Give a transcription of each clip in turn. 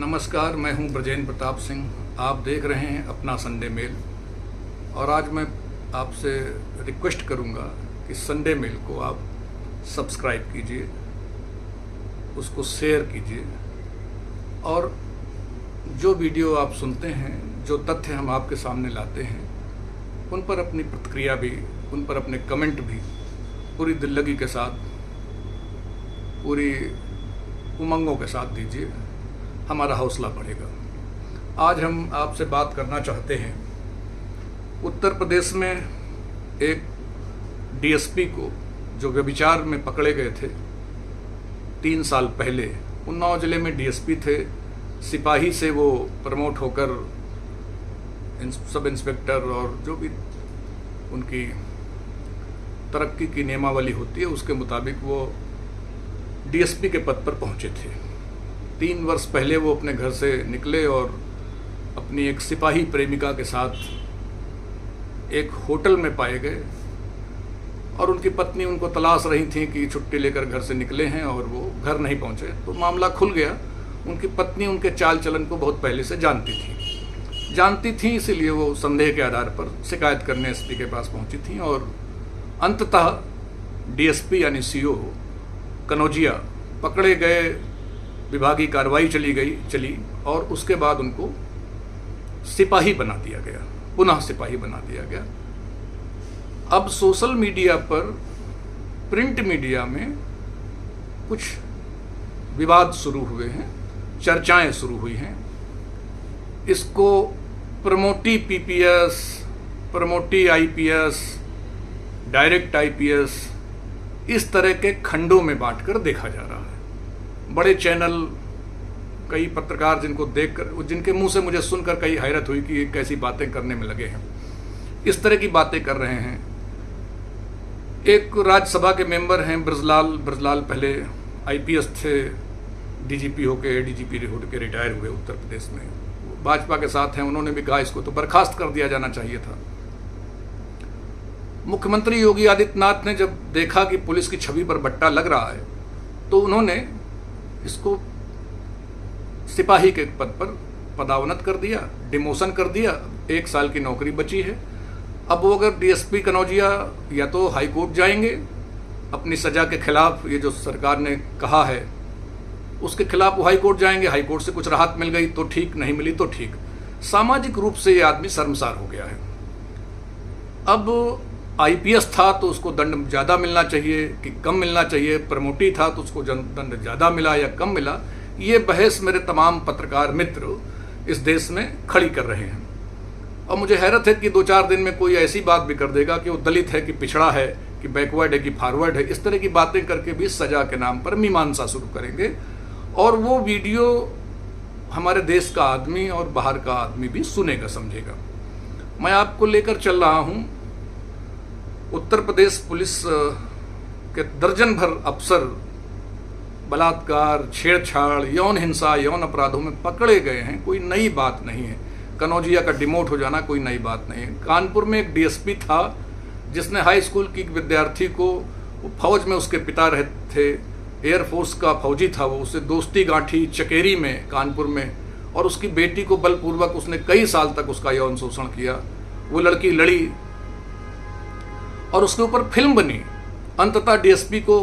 नमस्कार, मैं हूं ब्रजेंद्र प्रताप सिंह। आप देख रहे हैं अपना संडे मेल। और आज मैं आपसे रिक्वेस्ट करूंगा कि संडे मेल को आप सब्सक्राइब कीजिए, उसको शेयर कीजिए और जो वीडियो आप सुनते हैं, जो तथ्य हम आपके सामने लाते हैं, उन पर अपनी प्रतिक्रिया भी, उन पर अपने कमेंट भी पूरी दिल्लगी के साथ, पूरी उमंगों के साथ दीजिए। हमारा हौसला बढ़ेगा। आज हम आपसे बात करना चाहते हैं उत्तर प्रदेश में एक डीएसपी को जो व्यभिचार में पकड़े गए थे 3 साल पहले। उन्नाव जिले में डीएसपी थे, सिपाही से वो प्रमोट होकर सब इंस्पेक्टर और जो भी उनकी तरक्की की नियमावली होती है उसके मुताबिक वो डीएसपी के पद पर पहुंचे थे। 3 वर्ष पहले वो अपने घर से निकले और अपनी एक सिपाही प्रेमिका के साथ एक होटल में पाए गए और उनकी पत्नी उनको तलाश रही थी कि छुट्टी लेकर घर से निकले हैं और वो घर नहीं पहुंचे। तो मामला खुल गया। उनकी पत्नी उनके चाल चलन को बहुत पहले से जानती थी, इसीलिए वो संदेह के आधार पर शिकायत करने एसपी के पास पहुंची थी और अंततः डीएसपी यानी सीओ कनौजिया पकड़े गए। विभागीय कार्रवाई चली और उसके बाद उनको सिपाही बना दिया गया, पुनः सिपाही बना दिया गया। अब सोशल मीडिया पर, प्रिंट मीडिया में कुछ विवाद शुरू हुए हैं, चर्चाएं शुरू हुई हैं। इसको प्रमोटी पीपीएस, प्रमोटी आईपीएस, डायरेक्ट आईपीएस, इस तरह के खंडों में बांटकर देखा जा रहा है। बड़े चैनल, कई पत्रकार जिनको देखकर, जिनके मुंह से मुझे सुनकर कई हैरत हुई कि कैसी बातें करने में लगे हैं, इस तरह की बातें कर रहे हैं। एक राज्यसभा के मेंबर हैं ब्रजलाल, पहले आईपीएस थे, डीजीपी होके एडीजीपी होके रिटायर हुए उत्तर प्रदेश में, भाजपा के साथ हैं। उन्होंने भी कहा इसको तो बर्खास्त कर दिया जाना चाहिए था। मुख्यमंत्री योगी आदित्यनाथ ने जब देखा कि पुलिस की छवि पर बट्टा लग रहा है तो उन्होंने इसको सिपाही के पद पर पदावनत कर दिया, डिमोशन कर दिया। 1 साल की नौकरी बची है। अब वो अगर डीएसपी कनौजिया या तो हाई कोर्ट जाएंगे अपनी सजा के खिलाफ, ये जो सरकार ने कहा है उसके खिलाफ वो हाई कोर्ट जाएंगे। हाई कोर्ट से कुछ राहत मिल गई तो ठीक, नहीं मिली तो ठीक। सामाजिक रूप से ये आदमी शर्मसार हो गया है। अब आईपीएस था तो उसको दंड ज़्यादा मिलना चाहिए कि कम मिलना चाहिए, प्रमोटी था तो उसको दंड ज़्यादा मिला या कम मिला, ये बहस मेरे तमाम पत्रकार मित्र इस देश में खड़ी कर रहे हैं। और मुझे हैरत है कि 2-4 दिन में कोई ऐसी बात भी कर देगा कि वो दलित है कि पिछड़ा है कि बैकवर्ड है कि फॉरवर्ड है, इस तरह की बातें करके भी सजा के नाम पर मीमांसा शुरू करेंगे। और वो वीडियो हमारे देश का आदमी और बाहर का आदमी भी सुनेगा, समझेगा। मैं आपको लेकर चल रहा हूँ उत्तर प्रदेश पुलिस के दर्जन भर अफसर बलात्कार, छेड़छाड़, यौन हिंसा, यौन अपराधों में पकड़े गए हैं। कोई नई बात नहीं है। कनौजिया का डिमोट हो जाना कोई नई बात नहीं है। कानपुर में एक डीएसपी था जिसने हाई स्कूल की विद्यार्थी को, फौज में उसके पिता रहते थे, एयरफोर्स का फौजी था वो, उससे दोस्ती गांठी चकेरी में, कानपुर में, और उसकी बेटी को बलपूर्वक उसने कई साल तक उसका यौन शोषण किया। वो लड़की लड़ी और उसके ऊपर फिल्म बनी। अंततः डीएसपी को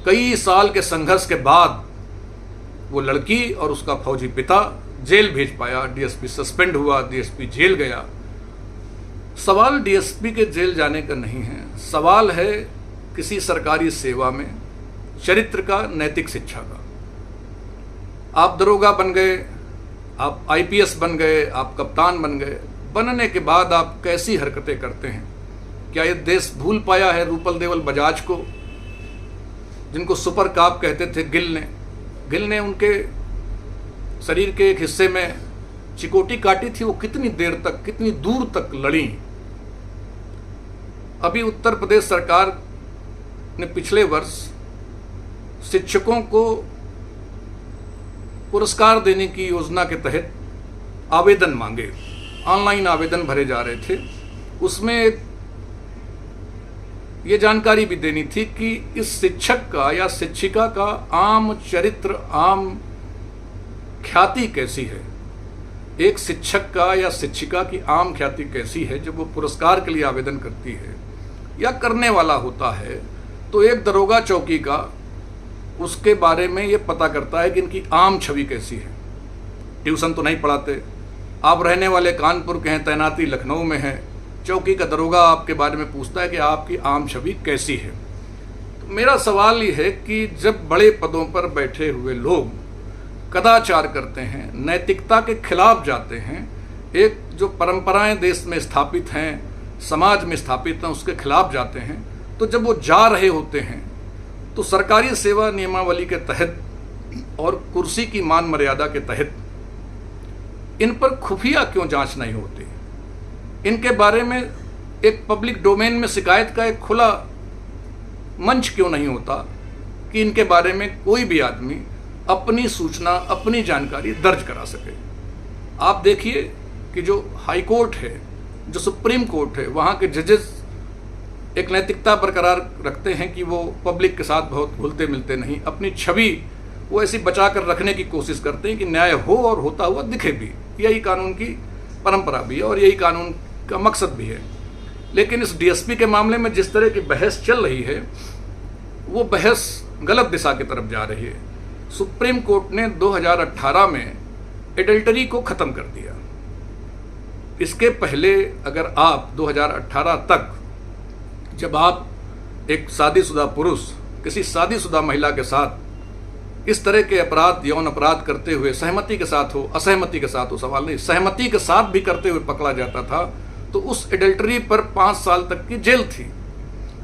कई साल के संघर्ष के बाद वो लड़की और उसका फौजी पिता जेल भेज पाया। डीएसपी सस्पेंड हुआ, डीएसपी जेल गया। सवाल डीएसपी के जेल जाने का नहीं है, सवाल है किसी सरकारी सेवा में चरित्र का, नैतिक शिक्षा का। आप दरोगा बन गए, आप आईपीएस बन गए, आप कप्तान बन गए, बनने के बाद आप कैसी हरकतें करते हैं? क्या ये देश भूल पाया है रूपल देवल बजाज को, जिनको सुपर काप कहते थे? गिल ने उनके शरीर के एक हिस्से में चिकोटी काटी थी। वो कितनी देर तक, कितनी दूर तक लड़ी। अभी उत्तर प्रदेश सरकार ने पिछले वर्ष शिक्षकों को पुरस्कार देने की योजना के तहत आवेदन मांगे, ऑनलाइन आवेदन भरे जा रहे थे। उसमें ये जानकारी भी देनी थी कि इस शिक्षक का या शिक्षिका का आम चरित्र, आम ख्याति कैसी है, एक शिक्षक का या शिक्षिका की आम ख्याति कैसी है जब वो पुरस्कार के लिए आवेदन करती है या करने वाला होता है, तो एक दरोगा चौकी का उसके बारे में ये पता करता है कि इनकी आम छवि कैसी है। ट्यूशन तो नहीं पढ़ाते, आप रहने वाले कानपुर के हैं, तैनाती लखनऊ में है, चौकी का दरोगा आपके बारे में पूछता है कि आपकी आम छवि कैसी है। तो मेरा सवाल ये है कि जब बड़े पदों पर बैठे हुए लोग कदाचार करते हैं, नैतिकता के खिलाफ जाते हैं, एक जो परंपराएं देश में स्थापित हैं, समाज में स्थापित हैं, उसके खिलाफ जाते हैं, तो जब वो जा रहे होते हैं तो सरकारी सेवा नियमावली के तहत और कुर्सी की मान मर्यादा के तहत इन पर खुफिया क्यों जांच नहीं होती? इनके बारे में एक पब्लिक डोमेन में शिकायत का एक खुला मंच क्यों नहीं होता कि इनके बारे में कोई भी आदमी अपनी सूचना, अपनी जानकारी दर्ज करा सके? आप देखिए कि जो हाई कोर्ट है, जो सुप्रीम कोर्ट है, वहाँ के जजेस एक नैतिकता बरकरार रखते हैं कि वो पब्लिक के साथ बहुत घुलते मिलते नहीं, अपनी छवि वो ऐसी बचा कर रखने की कोशिश करते हैं कि न्याय हो और होता हुआ दिखे भी। यही कानून की परंपरा भी है और यही कानून का मकसद भी है। लेकिन इस डीएसपी के मामले में जिस तरह की बहस चल रही है, वो बहस गलत दिशा की तरफ जा रही है। सुप्रीम कोर्ट ने 2018 में एडल्टरी को ख़त्म कर दिया। इसके पहले अगर आप 2018 तक जब आप एक शादीशुदा पुरुष किसी शादीशुदा महिला के साथ इस तरह के अपराध, यौन अपराध करते हुए, सहमति के साथ हो, असहमति के साथ हो, सवाल नहीं, सहमति के साथ भी करते हुए पकड़ा जाता था तो उस एडल्टरी पर 5 साल तक की जेल थी।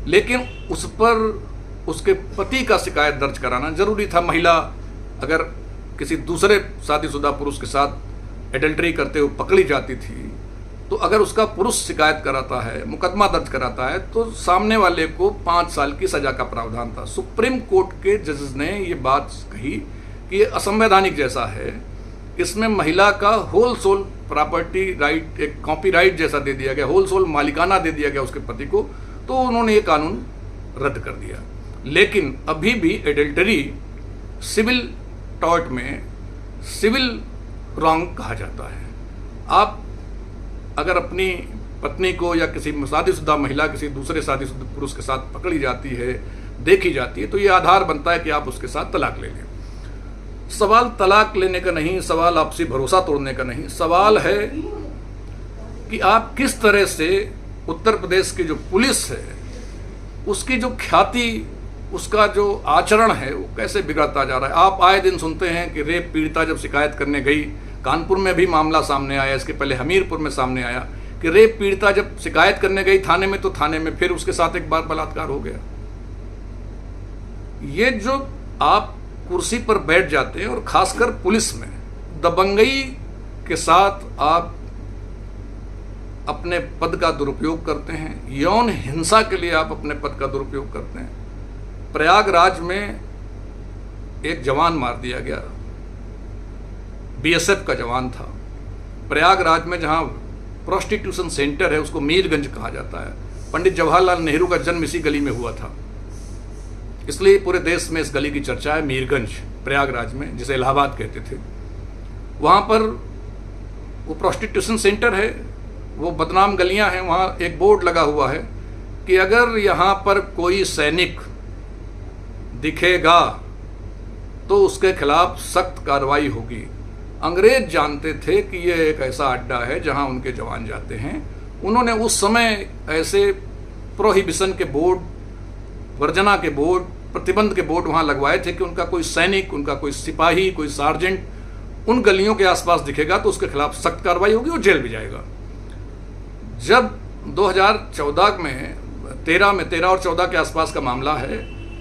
लेकिन उस पर उसके पति का शिकायत दर्ज कराना जरूरी था। महिला अगर किसी दूसरे शादीशुदा पुरुष के साथ एडल्टरी करते हुए पकड़ी जाती थी तो अगर उसका पुरुष शिकायत कराता है, मुकदमा दर्ज कराता है, तो सामने वाले को 5 साल की सजा का प्रावधान था। सुप्रीम कोर्ट के जजेस ने ये बात कही कि ये असंवैधानिक जैसा है, इसमें महिला का होल सोल प्रॉपर्टी राइट, एक कॉपीराइट जैसा दे दिया गया, होल सोल मालिकाना दे दिया गया उसके पति को, तो उन्होंने ये कानून रद्द कर दिया। लेकिन अभी भी एडल्टरी सिविल टॉर्ट में सिविल रॉन्ग कहा जाता है। आप अगर अपनी पत्नी को या किसी शादीशुदा महिला किसी दूसरे शादीशुदा पुरुष के साथ पकड़ी जाती है, देखी जाती है, तो ये आधार बनता है कि आप उसके साथ तलाक ले लें। सवाल तलाक लेने का नहीं, सवाल आपसी भरोसा तोड़ने का नहीं, सवाल है कि आप किस तरह से उत्तर प्रदेश की जो पुलिस है उसकी जो ख्याति, उसका जो आचरण है वो कैसे बिगड़ता जा रहा है। आप आए दिन सुनते हैं कि रेप पीड़िता जब शिकायत करने गई, कानपुर में भी मामला सामने आया, इसके पहले हमीरपुर में सामने आया कि रेप पीड़िता जब शिकायत करने गई थाने में, तो थाने में फिर उसके साथ एक बार बलात्कार हो गया। ये जो आप कुर्सी पर बैठ जाते हैं और खासकर पुलिस में दबंगई के साथ आप अपने पद का दुरुपयोग करते हैं, यौन हिंसा के लिए आप अपने पद का दुरुपयोग करते हैं। प्रयागराज में एक जवान मार दिया गया, बीएसएफ का जवान था। प्रयागराज में जहां प्रोस्टिट्यूशन सेंटर है उसको मीरगंज कहा जाता है। पंडित जवाहरलाल नेहरू का जन्म इसी गली में हुआ था, इसलिए पूरे देश में इस गली की चर्चा है। मीरगंज प्रयागराज में, जिसे इलाहाबाद कहते थे, वहाँ पर वो प्रोस्टिट्यूशन सेंटर है, वो बदनाम गलियाँ हैं। वहाँ एक बोर्ड लगा हुआ है कि अगर यहाँ पर कोई सैनिक दिखेगा तो उसके खिलाफ सख्त कार्रवाई होगी। अंग्रेज जानते थे कि ये एक ऐसा अड्डा है जहाँ उनके जवान जाते हैं। उन्होंने उस समय ऐसे प्रोहिबिशन के बोर्ड, वर्जना के बोर्ड, प्रतिबंध के बोर्ड वहाँ लगवाए थे कि उनका कोई सैनिक, उनका कोई सिपाही, कोई सार्जेंट उन गलियों के आसपास दिखेगा तो उसके खिलाफ सख्त कार्रवाई होगी और जेल भी जाएगा। जब 2014 में 13 और 14 के आसपास का मामला है,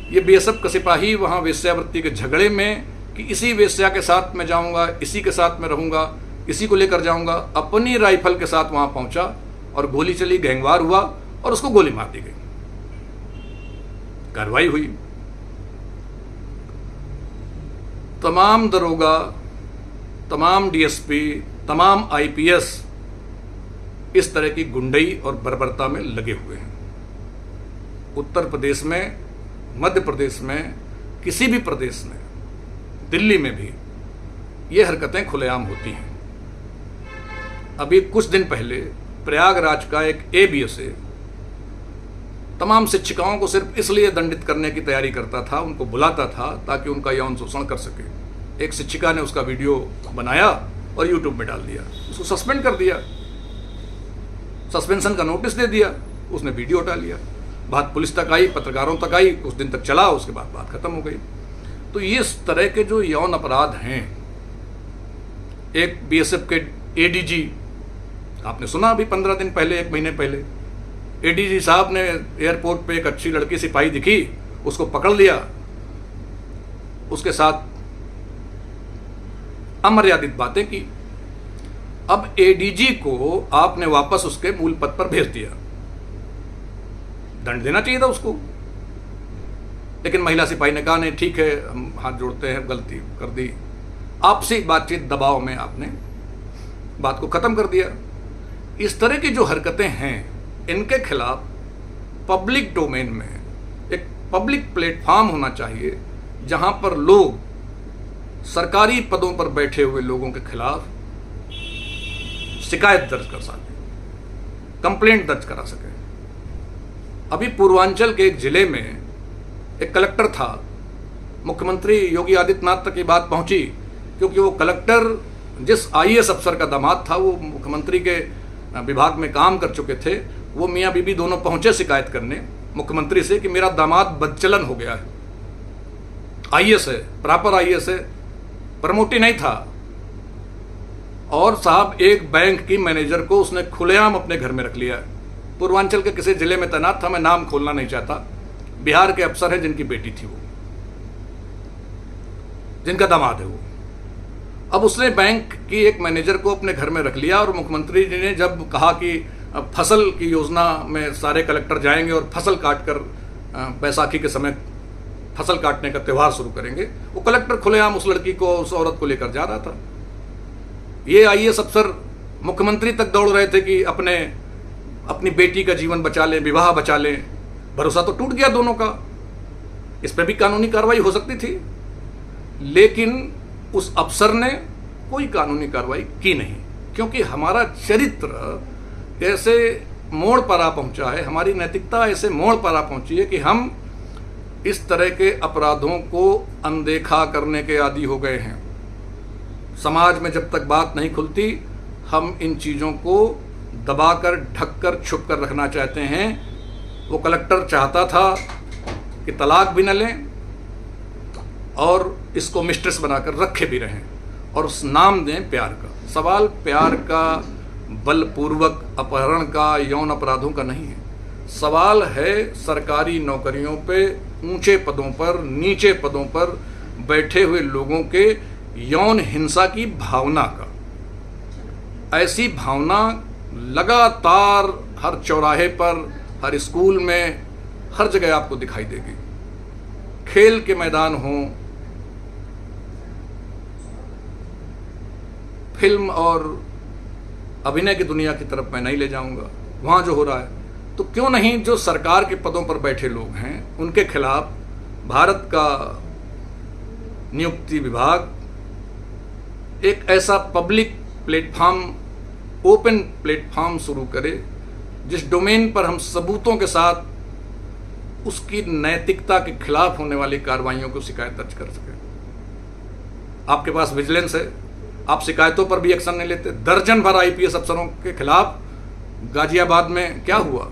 ये बीएसएफ का सिपाही वहाँ वेश्यावृत्ति के झगड़े में कि इसी वेश्या के साथ मैं जाऊँगा, इसी के साथ मैं रहूँगा, इसी को लेकर जाऊँगा, अपनी राइफल के साथ वहाँ पहुँचा और गोली चली, गैंगवार हुआ और उसको गोली मार दी गई। कार्रवाई हुई। तमाम दरोगा, तमाम डीएसपी, तमाम आईपीएस इस तरह की गुंडई और बर्बरता में लगे हुए हैं। उत्तर प्रदेश में, मध्य प्रदेश में, किसी भी प्रदेश में, दिल्ली में भी ये हरकतें खुलेआम होती हैं। अभी कुछ दिन पहले प्रयागराज का एक ABSA तमाम शिक्षिकाओं को सिर्फ इसलिए दंडित करने की तैयारी करता था, उनको बुलाता था ताकि उनका यौन शोषण कर सके। एक शिक्षिका ने उसका वीडियो बनाया और YouTube में डाल दिया, उसको सस्पेंड कर दिया, सस्पेंशन का नोटिस दे दिया, उसने वीडियो हटा लिया। बात पुलिस तक आई, पत्रकारों तक आई, कुछ दिन तक चला, उसके बाद बात खत्म हो गई। तो ये इस तरह के जो यौन अपराध हैं, एक BSF के ADG, आपने सुना अभी 15 दिन पहले, 1 महीने पहले, ADG साहब ने एयरपोर्ट पे एक अच्छी लड़की सिपाही दिखी, उसको पकड़ लिया, उसके साथ अमर्यादित बातें की। अब ADG को आपने वापस उसके मूल पद पर भेज दिया, दंड देना चाहिए था उसको। लेकिन महिला सिपाही ने कहा नहीं ठीक है, हम हाथ जोड़ते हैं, गलती कर दी। आपसी बातचीत दबाव में आपने बात को खत्म कर दिया। इस तरह की जो हरकतें हैं, इनके खिलाफ पब्लिक डोमेन में एक पब्लिक प्लेटफॉर्म होना चाहिए जहां पर लोग सरकारी पदों पर बैठे हुए लोगों के खिलाफ शिकायत दर्ज कर सकें, कंप्लेंट दर्ज करा सकें। अभी पूर्वांचल के एक जिले में एक कलेक्टर था, मुख्यमंत्री योगी आदित्यनाथ तक ये बात पहुंची, क्योंकि वो कलेक्टर जिस IAS अफसर का दामाद था, वो मुख्यमंत्री के विभाग में काम कर चुके थे। वो मियाँ बीबी दोनों पहुंचे शिकायत करने मुख्यमंत्री से कि मेरा दामाद बदचलन हो गया है, IAS है, प्रॉपर IAS है, प्रमोटी नहीं था। और साहब एक बैंक की मैनेजर को उसने खुलेआम अपने घर में रख लिया। पूर्वांचल के किसी जिले में तैनात था, मैं नाम खोलना नहीं चाहता, बिहार के अफसर है जिनकी बेटी थी वो, जिनका दामाद है वो। अब उसने बैंक की एक मैनेजर को अपने घर में रख लिया और मुख्यमंत्री जी ने जब कहा कि फसल की योजना में सारे कलेक्टर जाएंगे और फसल काटकर बैसाखी के समय फसल काटने का त्यौहार शुरू करेंगे, वो कलेक्टर खुलेआम उस लड़की को, उस औरत को लेकर जा रहा था। ये IAS अफसर मुख्यमंत्री तक दौड़ रहे थे कि अपनी बेटी का जीवन बचा लें, विवाह बचा लें। भरोसा तो टूट गया दोनों का। इस पर भी कानूनी कार्रवाई हो सकती थी, लेकिन उस अफसर ने कोई कानूनी कार्रवाई की नहीं, क्योंकि हमारा चरित्र ऐसे मोड़ पर आ पहुंचा है, हमारी नैतिकता ऐसे मोड़ पर आ पहुंची है कि हम इस तरह के अपराधों को अनदेखा करने के आदी हो गए हैं। समाज में जब तक बात नहीं खुलती, हम इन चीज़ों को दबाकर, ढककर, छुप कर रखना चाहते हैं। वो कलेक्टर चाहता था कि तलाक भी न लें और इसको मिस्ट्रेस बनाकर रखे भी रहें और उस नाम दें प्यार का। सवाल प्यार का, बलपूर्वक अपहरण का, यौन अपराधों का नहीं है। सवाल है सरकारी नौकरियों पे, ऊंचे पदों पर, नीचे पदों पर बैठे हुए लोगों के यौन हिंसा की भावना का। ऐसी भावना लगातार हर चौराहे पर, हर स्कूल में, हर जगह आपको दिखाई देगी। खेल के मैदान हो, फिल्म और अभिनय की दुनिया की तरफ मैं नहीं ले जाऊंगा, वहाँ जो हो रहा है, तो क्यों नहीं जो सरकार के पदों पर बैठे लोग हैं उनके खिलाफ भारत का नियुक्ति विभाग एक ऐसा पब्लिक प्लेटफॉर्म, ओपन प्लेटफॉर्म शुरू करे जिस डोमेन पर हम सबूतों के साथ उसकी नैतिकता के खिलाफ होने वाली कार्रवाइयों को शिकायत दर्ज कर सके। आपके पास विजिलेंस है, आप शिकायतों पर भी एक्शन नहीं लेते। दर्जन भर IPS अफसरों के खिलाफ गाजियाबाद में क्या हुआ,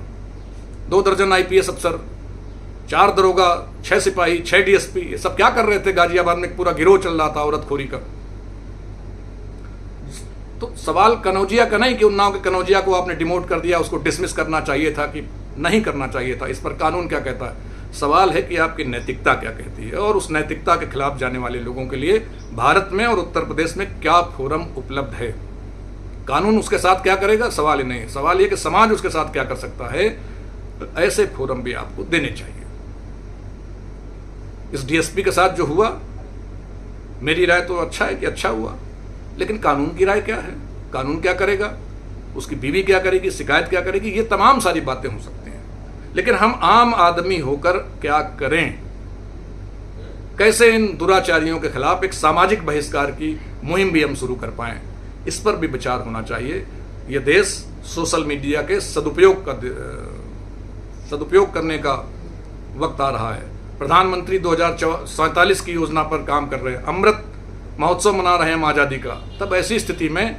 2 दर्जन IPS अफसर, 4 दरोगा, 6 सिपाही, 6 DSP, ये सब क्या कर रहे थे? गाजियाबाद में एक पूरा गिरोह चल रहा था औरतखोरी का। तो सवाल कनौजिया का नहीं कि उन्नाव के कनौजिया को आपने डिमोट कर दिया, उसको डिसमिस करना चाहिए था कि नहीं करना चाहिए था, इस पर कानून क्या कहता है। सवाल है कि आपकी नैतिकता क्या कहती है और उस नैतिकता के खिलाफ जाने वाले लोगों के लिए भारत में और उत्तर प्रदेश में क्या फोरम उपलब्ध है। कानून उसके साथ क्या करेगा, सवाल ही नहीं। सवाल ये कि समाज उसके साथ क्या कर सकता है। तो ऐसे फोरम भी आपको देने चाहिए। इस DSP के साथ जो हुआ, मेरी राय तो अच्छा है कि अच्छा हुआ, लेकिन कानून की राय क्या है, कानून क्या करेगा, उसकी बीवी क्या करेगी, शिकायत क्या करेगी, ये तमाम सारी बातें हो सकती हैं। लेकिन हम आम आदमी होकर क्या करें, कैसे इन दुराचारियों के खिलाफ एक सामाजिक बहिष्कार की मुहिम भी हम शुरू कर पाएँ, इस पर भी विचार होना चाहिए। ये देश सोशल मीडिया के सदुपयोग करने का वक्त आ रहा है। प्रधानमंत्री 2047 की योजना पर काम कर रहे हैं, अमृत महोत्सव मना रहे हैं हम आज़ादी का। तब ऐसी स्थिति में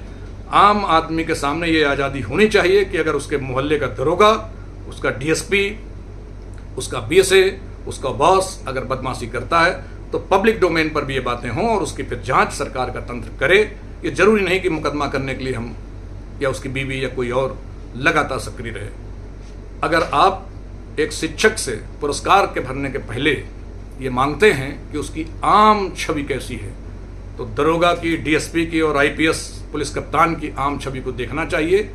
आम आदमी के सामने ये आज़ादी होनी चाहिए कि अगर उसके मोहल्ले का दरोगा, उसका डीएसपी, उसका बीएसए, उसका बॉस अगर बदमाशी करता है तो पब्लिक डोमेन पर भी ये बातें हों और उसकी फिर जांच सरकार का तंत्र करे। ये जरूरी नहीं कि मुकदमा करने के लिए हम या उसकी बीवी या कोई और लगातार सक्रिय रहे। अगर आप एक शिक्षक से पुरस्कार के भरने के पहले ये मांगते हैं कि उसकी आम छवि कैसी है, तो दरोगा की, डीएसपी की और आईपीएस पुलिस कप्तान की आम छवि को देखना चाहिए।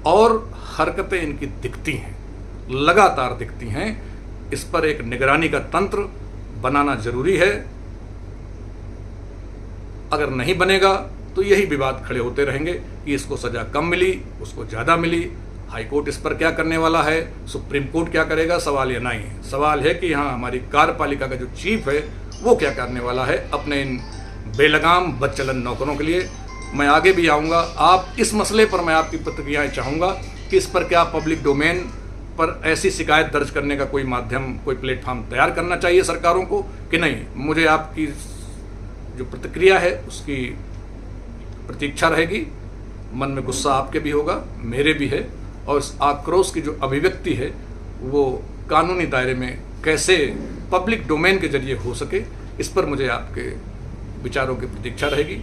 और हरकतें इनकी दिखती हैं, लगातार दिखती हैं, इस पर एक निगरानी का तंत्र बनाना जरूरी है। अगर नहीं बनेगा तो यही विवाद खड़े होते रहेंगे कि इसको सजा कम मिली, उसको ज़्यादा मिली, हाई कोर्ट इस पर क्या करने वाला है, सुप्रीम कोर्ट क्या करेगा। सवाल ये नहीं है, सवाल है कि हाँ, हमारी कार्यपालिका का जो चीफ है वो क्या करने वाला है अपने इन बेलगाम बदचलन नौकरों के लिए। मैं आगे भी आऊँगा, आप इस मसले पर मैं आपकी प्रतिक्रियाएँ चाहूँगा कि इस पर क्या पब्लिक डोमेन पर ऐसी शिकायत दर्ज करने का कोई माध्यम, कोई प्लेटफॉर्म तैयार करना चाहिए सरकारों को कि नहीं। मुझे आपकी जो प्रतिक्रिया है उसकी प्रतीक्षा रहेगी। मन में गुस्सा आपके भी होगा, मेरे भी है, और इस आक्रोश की जो अभिव्यक्ति है वो कानूनी दायरे में कैसे पब्लिक डोमेन के जरिए हो सके, इस पर मुझे आपके विचारों की प्रतीक्षा रहेगी।